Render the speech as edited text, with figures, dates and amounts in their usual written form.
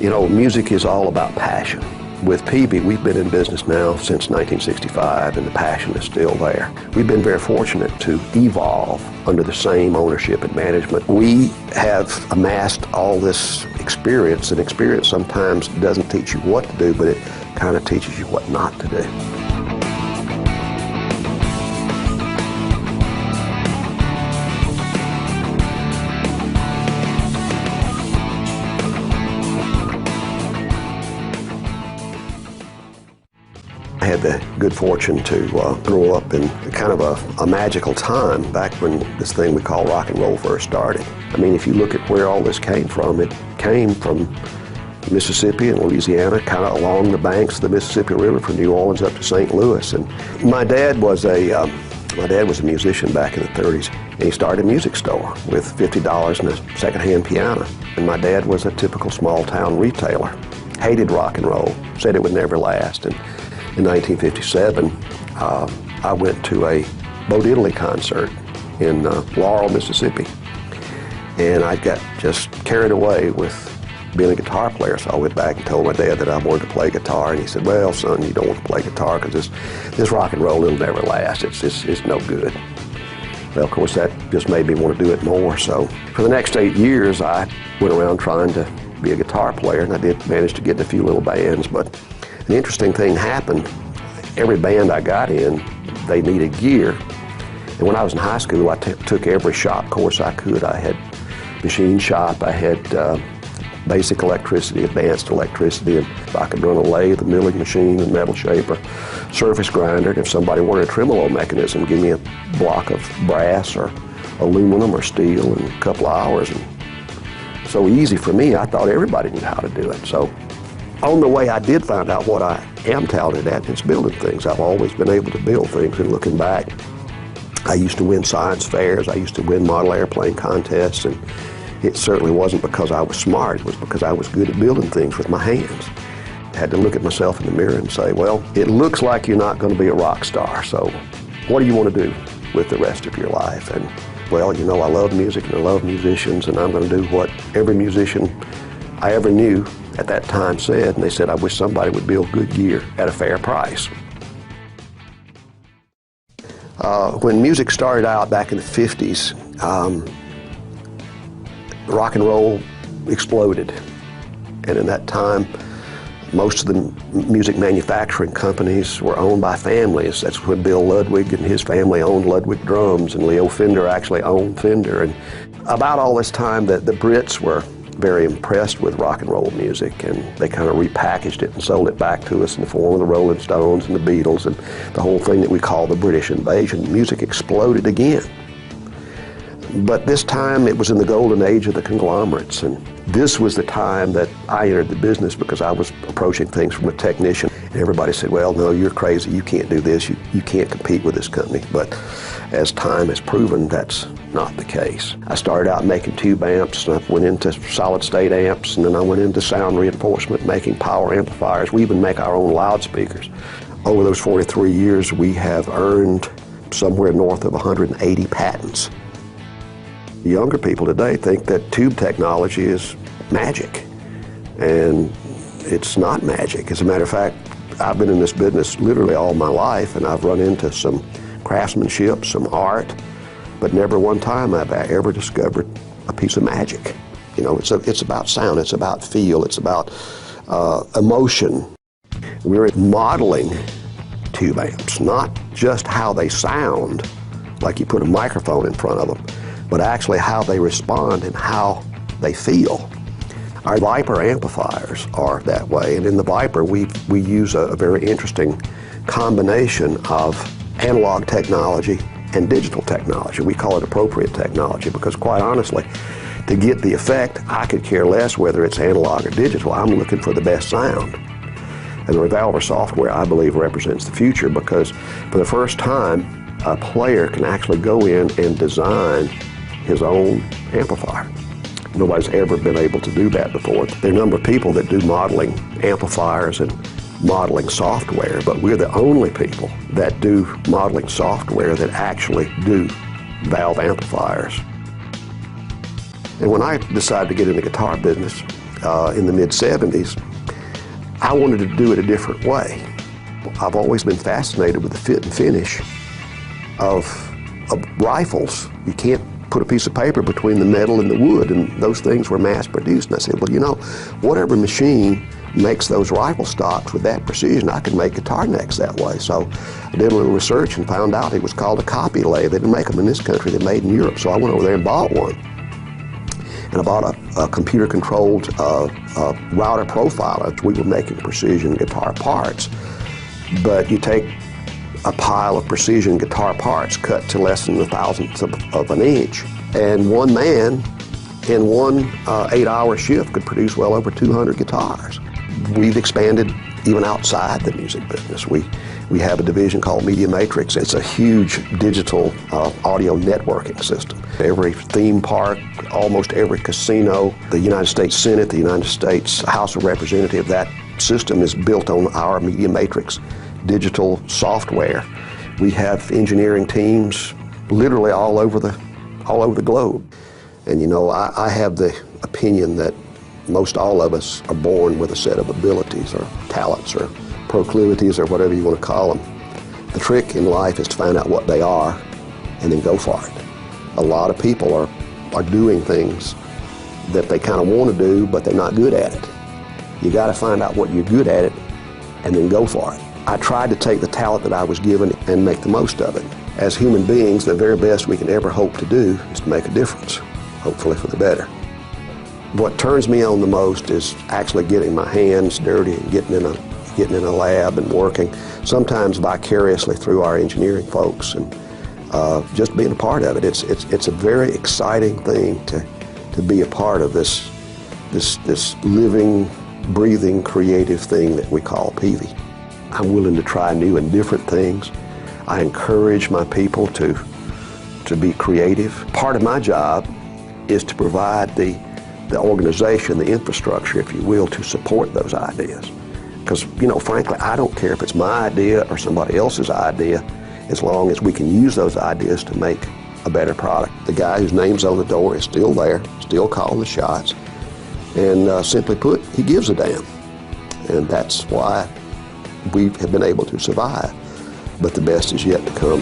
You know, music is all about passion. With Peavey, we've been in business now since 1965, and the passion is still there. We've been very fortunate to evolve under the same ownership and management. We have amassed all this experience, and experience sometimes doesn't teach you what to do, but it kind of teaches you what not to do. I had the good fortune to grow up in kind of a magical time back when this thing we call rock and roll first started. I mean, if you look at where all this came from, it came from Mississippi and Louisiana, kind of along the banks of the Mississippi River from New Orleans up to St. Louis. And my dad was a musician back in the 30s, and he started a music store with $50 and a secondhand piano. And my dad was a typical small town retailer, hated rock and roll, said it would never last. And in 1957, I went to a Bo Diddley concert in Laurel, Mississippi. And I got just carried away with being a guitar player, so I went back and told my dad that I wanted to play guitar, and he said, well, son, you don't want to play guitar because this rock and roll, it'll never last. It's no good. Well, of course, that just made me want to do it more. So for the next 8 years, I went around trying to be a guitar player, and I did manage to get in a few little bands, but an interesting thing happened. Every band I got in, they needed gear. And when I was in high school, I took every shop course I could. I had machine shop, I had basic electricity, advanced electricity, and I could run a lathe, a milling machine, a metal shaper, surface grinder, and if somebody wanted a tremolo mechanism, give me a block of brass or aluminum or steel in a couple of hours. And so easy for me, I thought everybody knew how to do it. So on the way, I did find out what I am talented at, and it's building things. I've always been able to build things, and looking back, I used to win science fairs, I used to win model airplane contests, and it certainly wasn't because I was smart, it was because I was good at building things with my hands. I had to look at myself in the mirror and say, well, it looks like you're not going to be a rock star, so what do you want to do with the rest of your life? And well, you know, I love music and I love musicians, and I'm going to do what every musician I ever knew at that time said, and they said, I wish somebody would build good gear at a fair price. When music started out back in the 50s, rock and roll exploded. And in that time, most of the music manufacturing companies were owned by families. That's when Bill Ludwig and his family owned Ludwig Drums, and Leo Fender actually owned Fender. And about all this time, the Brits were very impressed with rock and roll music, and they kind of repackaged it and sold it back to us in the form of the Rolling Stones and the Beatles and the whole thing that we call the British invasion. Music exploded again. But this time it was in the golden age of the conglomerates, and this was the time that I entered the business because I was approaching things from a technician. And everybody said, well, no, you're crazy, you can't do this, you can't compete with this company. But as time has proven, that's not the case. I started out making tube amps, and I went into solid state amps, and then I went into sound reinforcement, making power amplifiers. We even make our own loudspeakers. Over those 43 years, we have earned somewhere north of 180 patents. The younger people today think that tube technology is magic, and it's not magic. As a matter of fact, I've been in this business literally all my life, and I've run into some craftsmanship, some art, but never one time have I ever discovered a piece of magic. You know, it's about sound, it's about feel, it's about emotion. We're modeling tube amps, not just how they sound, like you put a microphone in front of them, but actually how they respond and how they feel. Our Viper amplifiers are that way, and in the Viper we use a very interesting combination of analog technology and digital technology. We call it appropriate technology because, quite honestly, to get the effect, I could care less whether it's analog or digital. I'm looking for the best sound. And the Revolver software, I believe, represents the future because for the first time, a player can actually go in and design his own amplifier. Nobody's ever been able to do that before. There are a number of people that do modeling amplifiers and modeling software, but we're the only people that do modeling software that actually do valve amplifiers. And when I decided to get in the guitar business, in the mid-70s, I wanted to do it a different way. I've always been fascinated with the fit and finish of rifles. You can't put a piece of paper between the metal and the wood, and those things were mass produced. And I said, well, you know, whatever machine makes those rifle stocks with that precision, I could make guitar necks that way. So I did a little research and found out it was called a copy lathe. They didn't make them in this country, they're made in Europe. So I went over there and bought one. And I bought a computer-controlled router profiler. We were making precision guitar parts. But you take a pile of precision guitar parts cut to less than 1/1000th of an inch, and one man in one 8-hour shift could produce well over 200 guitars. We've expanded even outside the music business. We have a division called Media Matrix. It's a huge digital audio networking system. Every theme park, almost every casino, the United States Senate, the United States House of Representatives, that system is built on our Media Matrix digital software. We have engineering teams literally all over the globe. And you know, I have the opinion that most all of us are born with a set of abilities or talents or proclivities or whatever you want to call them. The trick in life is to find out what they are and then go for it. A lot of people are doing things that they kind of want to do, but they're not good at it. You got to find out what you're good at it and then go for it. I tried to take the talent that I was given and make the most of it. As human beings, the very best we can ever hope to do is to make a difference, hopefully for the better. What turns me on the most is actually getting my hands dirty and getting in a lab and working, sometimes vicariously through our engineering folks, and just being a part of it. It's a very exciting thing to be a part of this living, breathing, creative thing that we call Peavey. I'm willing to try new and different things. I encourage my people to be creative. Part of my job is to provide the organization, the infrastructure, if you will, to support those ideas. Because, you know, frankly, I don't care if it's my idea or somebody else's idea, as long as we can use those ideas to make a better product. The guy whose name's on the door is still there, still calling the shots, and simply put, he gives a damn. And that's why we have been able to survive. But the best is yet to come.